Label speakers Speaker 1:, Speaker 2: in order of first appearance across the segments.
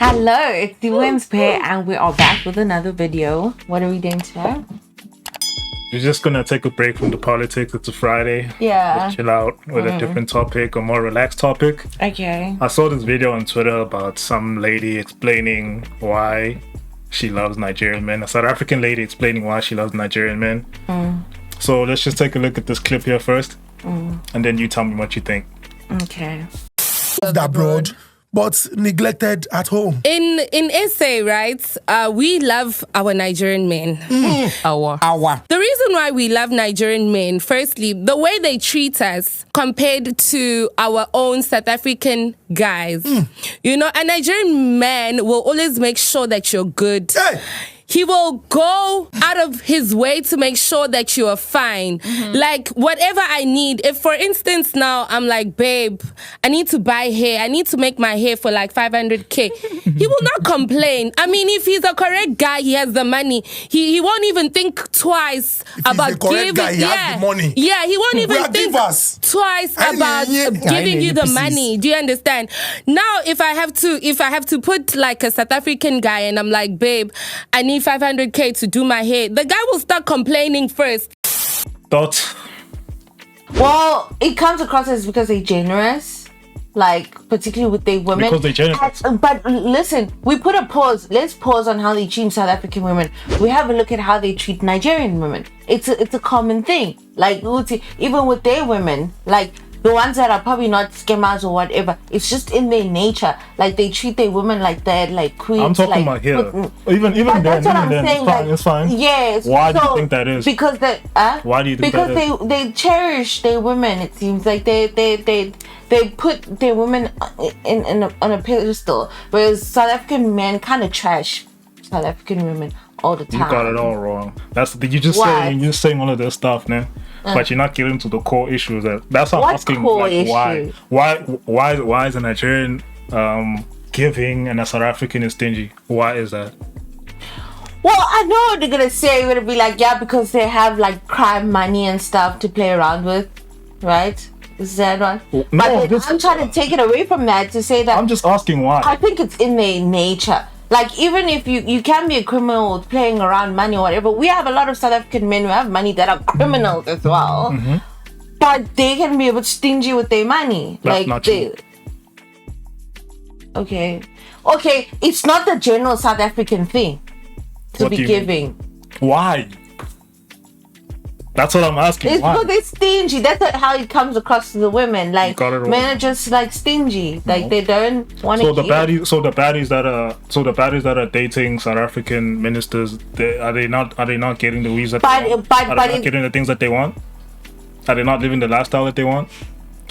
Speaker 1: Hello, it's the Wins Pair, and we are back with another video. What are we doing today?
Speaker 2: We're just gonna take a break from the politics. It's a Friday.
Speaker 1: Yeah.
Speaker 2: Just chill out with a different topic, a more relaxed topic.
Speaker 1: Okay.
Speaker 2: I saw this video on Twitter about some lady explaining why she loves Nigerian men. A South African lady explaining why she loves Nigerian men. So let's just take a look at this clip here first, and then you tell me what you think.
Speaker 1: Okay.
Speaker 3: Abroad, but neglected at home.
Speaker 4: In SA, right, we love our Nigerian men.
Speaker 3: Our.
Speaker 4: The reason why we love Nigerian men, firstly, the way they treat us compared to our own South African guys. You know, a Nigerian man will always make sure that you're good.
Speaker 3: Hey.
Speaker 4: He will go out of his way to make sure that you are fine. Like, whatever I need. If, for instance, now I'm like, babe, I need to buy hair. I need to make my hair for like 500K. He will not complain. I mean, if he's a correct guy, he has the money. He won't even think twice about
Speaker 3: he's a correct
Speaker 4: giving.
Speaker 3: guy, he has the money.
Speaker 4: Yeah, he won't
Speaker 3: We
Speaker 4: even
Speaker 3: are
Speaker 4: think
Speaker 3: givers.
Speaker 4: twice about giving you the money. Do you understand? Now, if I have to put like a South African guy and I'm like, babe, I need 500K to do my hair, the guy will start complaining first.
Speaker 2: Thoughts?
Speaker 1: Well, it comes across as because they're generous, like particularly with their women.
Speaker 2: Because they're generous.
Speaker 1: But listen, we put a pause. Let's pause on how they treat South African women. We have a look at how they treat Nigerian women. It's a common thing. Like even with their women, like the ones that are probably not scammers or whatever, it's just in their nature. Like they treat their women like that, like queens.
Speaker 2: I'm talking
Speaker 1: like,
Speaker 2: about here. Even
Speaker 1: but
Speaker 2: then,
Speaker 1: that's what I'm saying,
Speaker 2: it's fine.
Speaker 1: Yes.
Speaker 2: Why do you think that is?
Speaker 1: Because
Speaker 2: Why do you think that is?
Speaker 1: Because they cherish their women. It seems like they put their women on a pedestal, whereas South African men kind of trash South African women all the time.
Speaker 2: You got it all wrong. You're just saying all of this stuff, man. But you're not getting to the core issues. That's what I'm asking. Like, why is a Nigerian giving and a South African is stingy? Why is that?
Speaker 1: Well, I know what they're gonna say. They're gonna be like, yeah, because they have like crime money and stuff to play around with, right? Is that one?
Speaker 2: No,
Speaker 1: I'm trying to take it away from that to say that
Speaker 2: I'm just asking why.
Speaker 1: I think it's in their nature. Like, even if you can be a criminal playing around money or whatever, we have a lot of South African men who have money that are criminals as well. But they can be a bit stingy with their money.
Speaker 2: That's not true.
Speaker 1: Okay, it's not the general South African thing to
Speaker 2: What
Speaker 1: be
Speaker 2: do you
Speaker 1: giving.
Speaker 2: Why? That's what I'm asking.
Speaker 1: It's
Speaker 2: Why?
Speaker 1: because they're stingy. That's how it comes across to the women. Like,
Speaker 2: got it wrong.
Speaker 1: men are just like stingy. Like they don't want to.
Speaker 2: So the baddies that are dating South African ministers, are they not getting the visa? Are they not getting the things that they want? Are they not living the lifestyle that they want?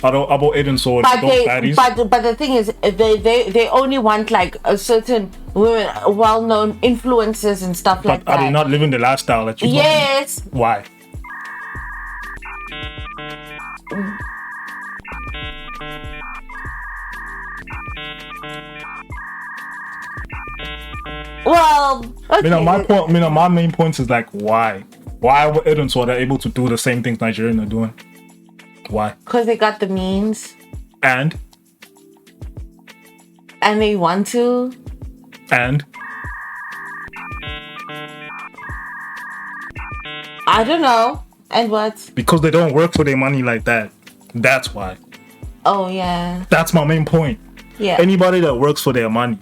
Speaker 2: About Eden Sword,
Speaker 1: But
Speaker 2: baddies.
Speaker 1: but the thing is, they only want like a certain women, well-known influencers and stuff like that.
Speaker 2: Are they not living the lifestyle that you want?
Speaker 1: Yes.
Speaker 2: Why?
Speaker 1: Well, okay.
Speaker 2: My main point is like why? Why were Eden Sword able to do the same things Nigerians are doing? Why?
Speaker 1: Because they got the means
Speaker 2: And
Speaker 1: they want to. I don't know. And what?
Speaker 2: Because they don't work for their money like that. That's why.
Speaker 1: Oh yeah.
Speaker 2: That's my main point.
Speaker 1: Yeah.
Speaker 2: Anybody that works for their money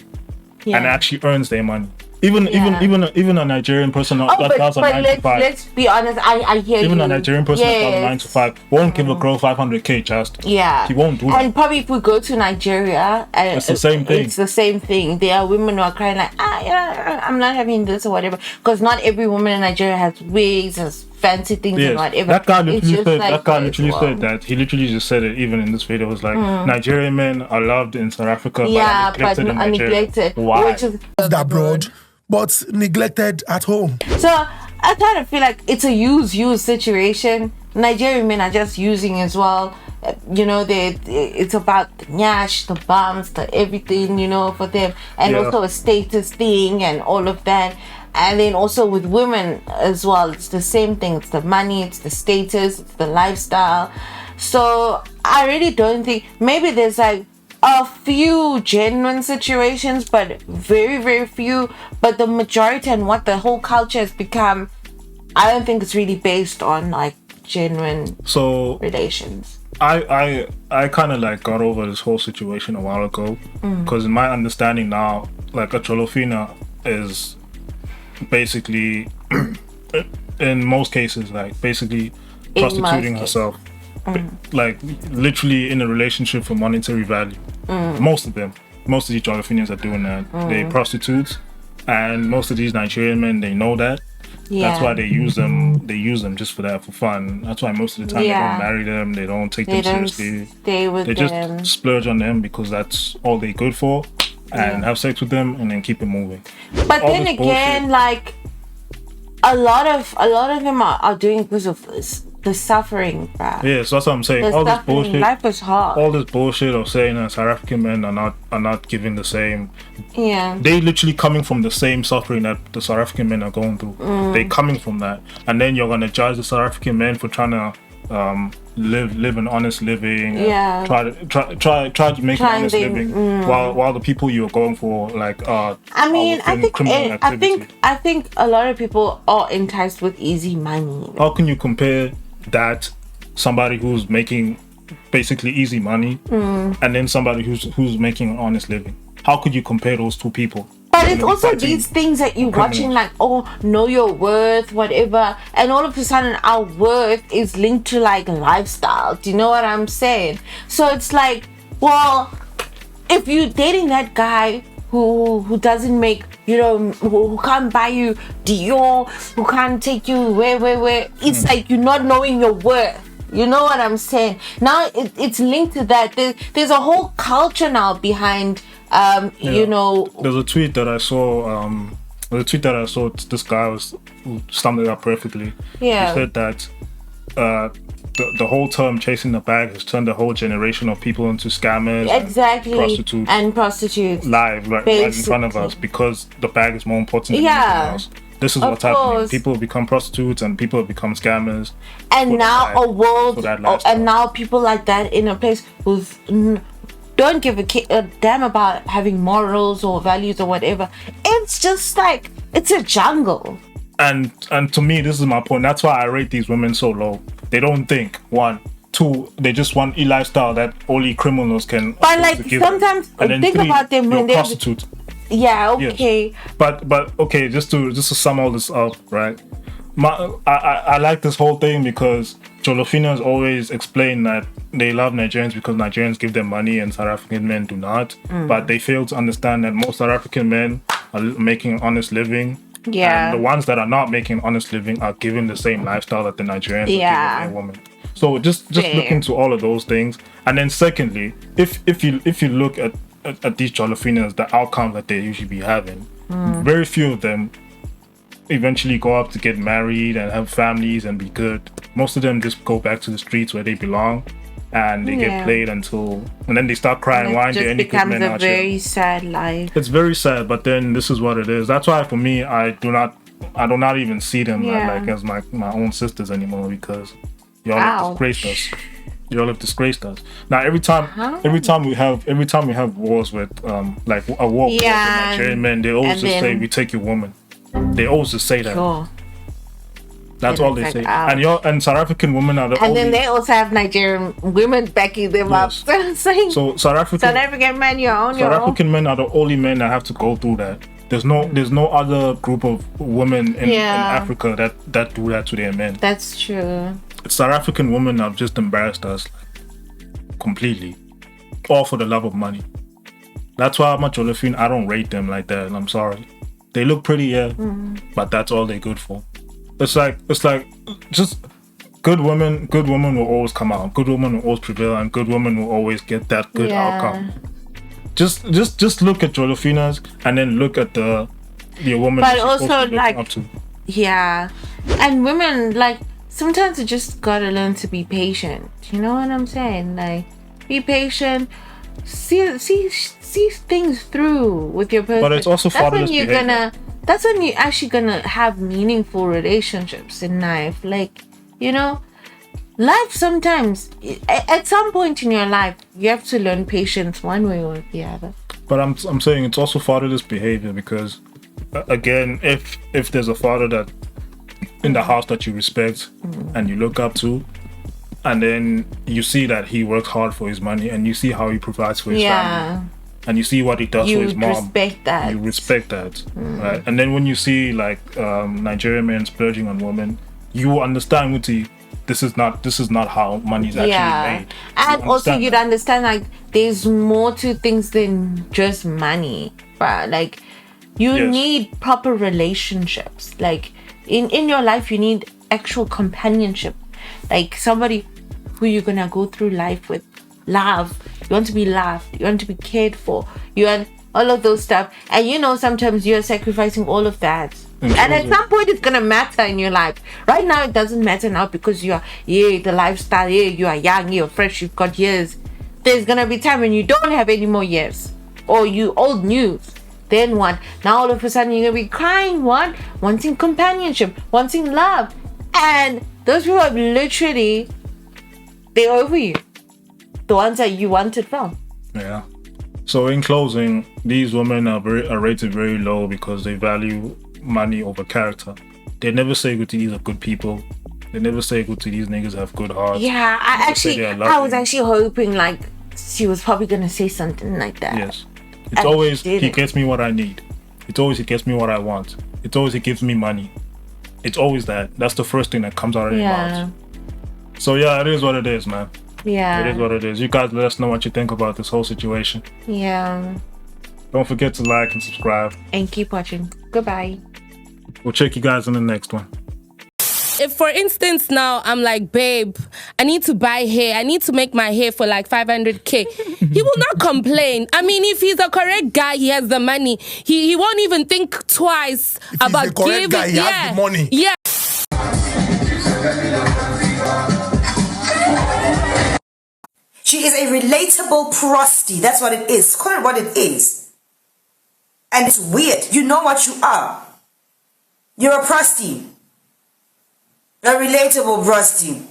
Speaker 2: and actually earns their money. Even a Nigerian person that does a 9 to 5.
Speaker 1: Let's be honest. I hear
Speaker 2: Even
Speaker 1: you.
Speaker 2: a Nigerian person that does a 9 to 5 won't give a girl 500K just.
Speaker 1: Yeah.
Speaker 2: He won't do that.
Speaker 1: And probably if we go to Nigeria,
Speaker 2: It's the same thing.
Speaker 1: It's the same thing. There are women who are crying like, yeah, I'm not having this or whatever. Because not every woman in Nigeria has wigs, has fancy things and whatever.
Speaker 2: That guy literally
Speaker 1: said
Speaker 2: that. He literally just said it even in this video. It was like, Nigerian men are loved in South Africa, but are neglected. Why?
Speaker 1: Which is
Speaker 3: Abroad, but neglected at home.
Speaker 1: So I kind of feel like it's a use situation. Nigerian men are just using as well. You know, it's about the nyash, the bums, the everything, you know, for them. And also a status thing and all of that. And then also with women as well, it's the same thing. It's the money, it's the status, it's the lifestyle. So I really don't think, maybe there's like a few genuine situations, but very, very few. But the majority and what the whole culture has become, I don't think it's really based on like genuine relations.
Speaker 2: I kind of like got over this whole situation a while ago, because in my understanding now, like a Cholofina is basically, in most cases, like basically prostituting herself, like literally in a relationship for monetary value. Most of these Cholofinians are doing that. They prostitutes, and most of these Nigerian men, they know that. That's why they use them. They use them just for that, for fun. That's why most of the time they don't marry them. They don't take them seriously. They just splurge on them because that's all they're good for, and have sex with them and then keep it moving.
Speaker 1: But all then again, like a lot of them are doing because of the suffering, bruh.
Speaker 2: Yeah, so that's what I'm saying. All this bullshit.
Speaker 1: Life is hard.
Speaker 2: All this bullshit of saying that South African men are not giving the same.
Speaker 1: Yeah.
Speaker 2: They literally coming from the same suffering that the South African men are going through. They coming from that, and then you're gonna judge the South African men for trying to live an honest living.
Speaker 1: Yeah.
Speaker 2: Try to make an honest living, while the people you're going for like I
Speaker 1: think a lot of people are enticed with easy money.
Speaker 2: How can you compare that, somebody who's making basically easy money, and then somebody who's making an honest living? How could you compare those two people?
Speaker 1: But it's also these things that you're watching, like, oh, know your worth, whatever, and all of a sudden our worth is linked to like lifestyle. Do you know what I'm saying? So it's like, well, if you're dating that guy who doesn't make, you know, who can't buy you Dior, who can't take you where, it's like you're not knowing your worth. You know what I'm saying? Now it's linked to that. There's a whole culture now behind, you know.
Speaker 2: There's a tweet that I saw. This guy summed it up perfectly.
Speaker 1: Yeah.
Speaker 2: He said that the whole term chasing the bag has turned a whole generation of people into scammers,
Speaker 1: and prostitutes
Speaker 2: live right in front of us, because the bag is more important than anything else. This is what's happening. People have become prostitutes and people have become scammers.
Speaker 1: And now and now people like that in a place who don't give a damn about having morals or values or whatever. It's just like, it's a jungle.
Speaker 2: And to me, this is my point. That's why I rate these women so low. They don't think. 1, 2, they just want a lifestyle that only criminals can.
Speaker 1: But like sometimes think about them when they're
Speaker 2: prostitute.
Speaker 1: Yeah, okay.
Speaker 2: Yes. But okay, just to sum all this up, right? I like this whole thing because Cholofinas always explain that they love Nigerians because Nigerians give them money and South African men do not. But they fail to understand that most South African men are making an honest living.
Speaker 1: Yeah.
Speaker 2: And the ones that are not making an honest living are giving the same lifestyle that the Nigerians are giving their women. So just look into all of those things. And then secondly, if you look at these Cholofinas, the outcome that they usually be having, very few of them eventually go up to get married and have families and be good. Most of them just go back to the streets where they belong, and they get played and then they start crying. Why aren't there any good men out here? It becomes a
Speaker 1: very sad life.
Speaker 2: It's very sad, but then this is what it is. That's why for me, I do not even see them like as my own sisters anymore, because y'all have disgraced us. Y'all have disgraced us. Now every time we have wars with like a war with Nigerian men, they always just say, we take your woman. They always just say that.
Speaker 1: Sure.
Speaker 2: That's all they say. And South African women are the only.
Speaker 1: And then they also have Nigerian women backing them up. Saying,
Speaker 2: so South
Speaker 1: African men, you're on your own.
Speaker 2: South African men are the only men that have to go through that. There's no other group of women in Africa that do that to their men.
Speaker 1: That's true.
Speaker 2: South African women have just embarrassed us completely, all for the love of money. That's why I'm a Cholofin. I don't rate them like that. I'm sorry. They look pretty, but that's all they're good for. It's like just good women will always come out. Good women will always prevail, and good women will always get that good outcome. Just look at Cholofinas and then look at the woman.
Speaker 1: But also like up to. And women, like, sometimes you just gotta learn to be patient. You know what I'm saying? Like, be patient. See things through with your person.
Speaker 2: But it's also
Speaker 1: that's when you're actually gonna have meaningful relationships in life. Like, you know, life sometimes, at some point in your life, you have to learn patience one way or the other.
Speaker 2: But I'm saying it's also fatherless behavior because, again, if there's a father that in the house that you respect and you look up to, and then you see that he works hard for his money and you see how he provides for his family, and you see what he does for his mom, you respect that, right? And then when you see like Nigerian men splurging on women, you understand what this is not how money is actually made.
Speaker 1: And also you'd understand like there's more to things than just money, right? Like you need proper relationships. Like in your life you need actual companionship, like somebody who you're gonna go through life with. Love, you want to be loved, you want to be cared for, you want all of those stuff, and sometimes you're sacrificing all of that. And at some point it's gonna matter in your life. Right now it doesn't matter now because you are the lifestyle, you are young, you're fresh, you've got years. There's gonna be time when you don't have any more years, or you old news. Then what? Now all of a sudden you're gonna be crying, what? Wanting companionship, wanting love. And those people are literally, they're over you, the ones that you wanted from.
Speaker 2: Yeah. So in closing, these women are rated very low because they value money over character. They never say good to these are good people. They never say good to these niggas have good hearts.
Speaker 1: Yeah, I was actually hoping like she was probably gonna say something like that.
Speaker 2: Yes. It's always he gets me what I need. It's always he gets me what I want. It's always he gives me money. It's always that. That's the first thing that comes out of your mouth. So yeah, it is what it is, man.
Speaker 1: Yeah.
Speaker 2: It is what it is. You guys let us know what you think about this whole situation.
Speaker 1: Yeah.
Speaker 2: Don't forget to like and subscribe.
Speaker 1: And keep watching. Goodbye.
Speaker 2: We'll check you guys in the next one.
Speaker 4: If, for instance, now I'm like, babe, I need to buy hair. I need to make my hair for like 500K. He will not complain. I mean, if he's a correct guy, he has the money. He won't even think twice about
Speaker 3: giving. He's the correct guy, he has the money.
Speaker 4: Yeah.
Speaker 5: She is a relatable prosty. That's what it is. Call it what it is. And it's weird. You know what you are. You're a prosty. A relatable prosty.